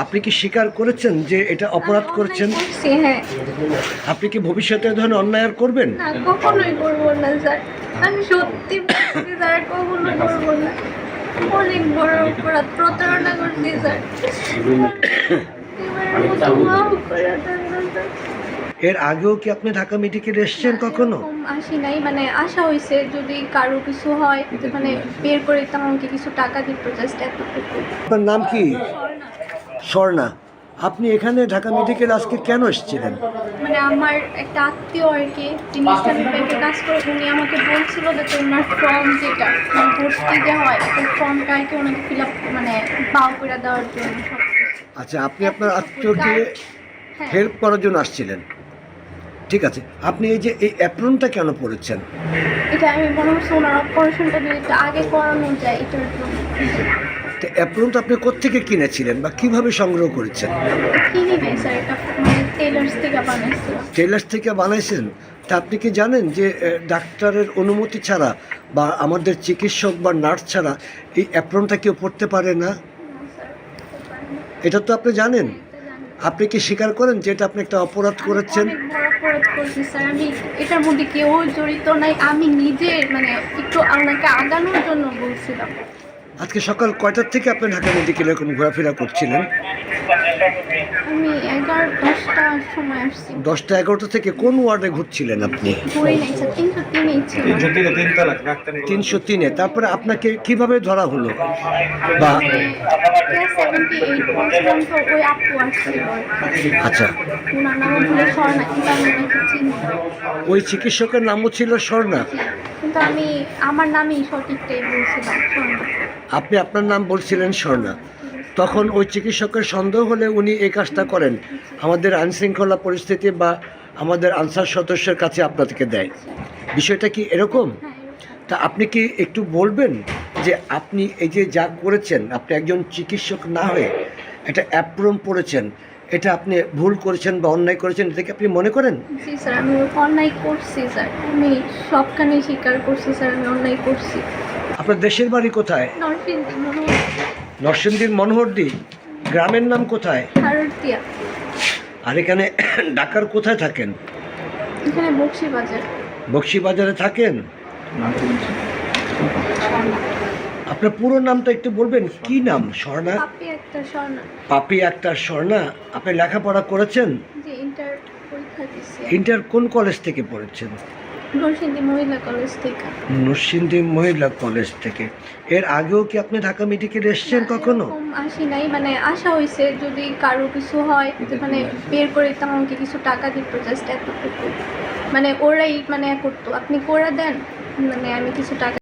আপনি কি স্বীকার করেছেন যে এটা অপরাধ করেছেন? হ্যাঁ। আপনি কি ভবিষ্যতে এ ধরনের অন্যায় আর করবেন? না, কখনোই করবো না স্যার। আমি সত্যি বলছি স্যার, কখনো করবো না। অনেক বড় অপরাধ, প্রতারণা করছি স্যার। এবারের মতো মাফ করে দেন না স্যার। এর আগেও কি আপনি ঢাকা মেডিকেলে এসেছেন কখনো? এরকম আসি নাই, মানে আশা হয়েছে যদি কারো কিছু হয় যে মানে বের করে দিতাম, আমাকে কিছু টাকা দিত, জাস্ট এতটুকু। আপনার নাম কি? স্বর্ণা। আপনি এখানে ঢাকা মেডিকেল আজকে কেন এসেছিলেন? মানে আমার একটা আত্মীয় আর কি, যিনি ইসলামিক ব্যাংকে কাজ করে, উনি আমাকে বলছিল যে ওনার ফর্ম যেটা ভর্তি যে হয়, ওই ফর্মটা আর কি ওনাকে ফিল আপ মানে বাউ করে দেওয়ার জন্য সব কিছু। আচ্ছা, আপনি আপনার আত্মীয়কে হ্যাঁ। হেল্প করার জন্য আসছিলেন, ঠিক আছে। আপনি এই যে এই অ্যাপ্রনটা কেন পরেছেন? এটা আমি মনে হচ্ছে ওনার অপারেশনটা যদি একটু আগে করানো যায় এটার জন্য। তো অ্যাপ্রনটা আপনি কোত্থেকে কিনেছিলেন বা কিভাবে সংগ্রহ করেছেন? কিনি নাই স্যার, এটা মানে টেলার্স থেকে বানাইছিলাম। টেলার্স থেকে বানাইছেন? তা আপনি কি জানেন যে ডাক্তারের অনুমতি ছাড়া বা আমাদের চিকিৎসক বা নার্স ছাড়া এই অ্যাপ্রনটা কেউ পড়তে পারে না? না স্যার, করতে পারি না। এটা তো আপনি জানেন। এটা জানি। আপনি কি স্বীকার করেন যে এটা আপনি একটা অপরাধ আমি করেছেন? অনেক বড় অপরাধ করছি স্যার। আমি এটার মধ্যে কেউ জড়িত নাই, আমি নিজে মানে একটু আপনাকে আগানোর জন্য বলছিলাম। আজকে সকাল কয়টার থেকে আপনি ঢাকা মেডিকেলে এরকম ঘোরাফেরা করছিলেন? আমি 11-10টার সময় আসছি। 10টা-11টা থেকে কোন ওয়ার্ডে ঘুরছিলেন আপনি? ঘুরে নাই স্যার, 303-এই ছিল। 303-এ। তারপরে আপনাকে কিভাবে ধরা হলো? বা ক্লাস 78 পর্যন্ত ওই আপু আসছিল। আচ্ছা, ওনার নাম হলো স্বর্ণা, কিন্তু আমি ওনাকে চিনি না। ওই চিকিৎসকের নামও ছিল স্বর্ণা। কিন্তু আমি আমার নামেই সঠিকটাই বলছিলাম, স্বর্ণা। আপনি আপনার নাম বলছিলেন স্বর্ণা। তখন ওই চিকিৎসকের সন্দেহ হলে উনি এই কাজটা করেন, আমাদের আইনশৃঙ্খলা পরিস্থিতি বা আমাদের আনসার সদস্যের কাছে আপনাদেরকে দেয়। বিষয়টা কি এরকম? হ্যাঁ, এরকম। তা আপনি কি একটু বলবেন যে আপনি এই যে যা করেছেন, আপনি একজন চিকিৎসক না হয়ে একটা অ্যাপ্রন পড়েছেন, এটা আপনি ভুল করেছেন বা অন্যায় করেছেন, এটাকে আপনি মনে করেন? জি স্যার, আমি অন্যায় করছি স্যার। আমি সবখানে স্বীকার করছি স্যার, আমি অন্যায় করছি। আপনার দেশের বাড়ি কোথায়? নরসিংদী মনোহর নরসিংদীর মনোহরদী। গ্রামের নাম কোথায়? হারুটিয়া। আর এখানে ঢাকার কোথায় থাকেন? এখানে বক্সিবাজার। বক্সিবাজারে থাকেন? আপনার পুরো নামটা একটু বলবেন, কি নাম? স্বর্ণা? পাপি একটা স্বর্ণা। পাপি আক্তার স্বর্ণা। আপনি লেখাপড়া করেছেন? যে ইন্টার পরীক্ষা দিচ্ছি। ইন্টার কোন কলেজ থেকে পড়েছেন? নরসিংদী মহিলা কলেজ থেকে। নরসিংদী মহিলা কলেজ থেকে। এর আগেও কি আপনি ঢাকা মেডিকেলে এসেছেন কখনো? এরকম আসি নাই, মানে আশা হয়েছে যদি কারো কিছু হয় যে মানে বের করে দিতাম, আমাকে কিছু টাকা দিত, জাস্ট এতটুকু। মানে ওরাই মানে করতো, আপনি করে দেন, মানে আমি কিছু টাকা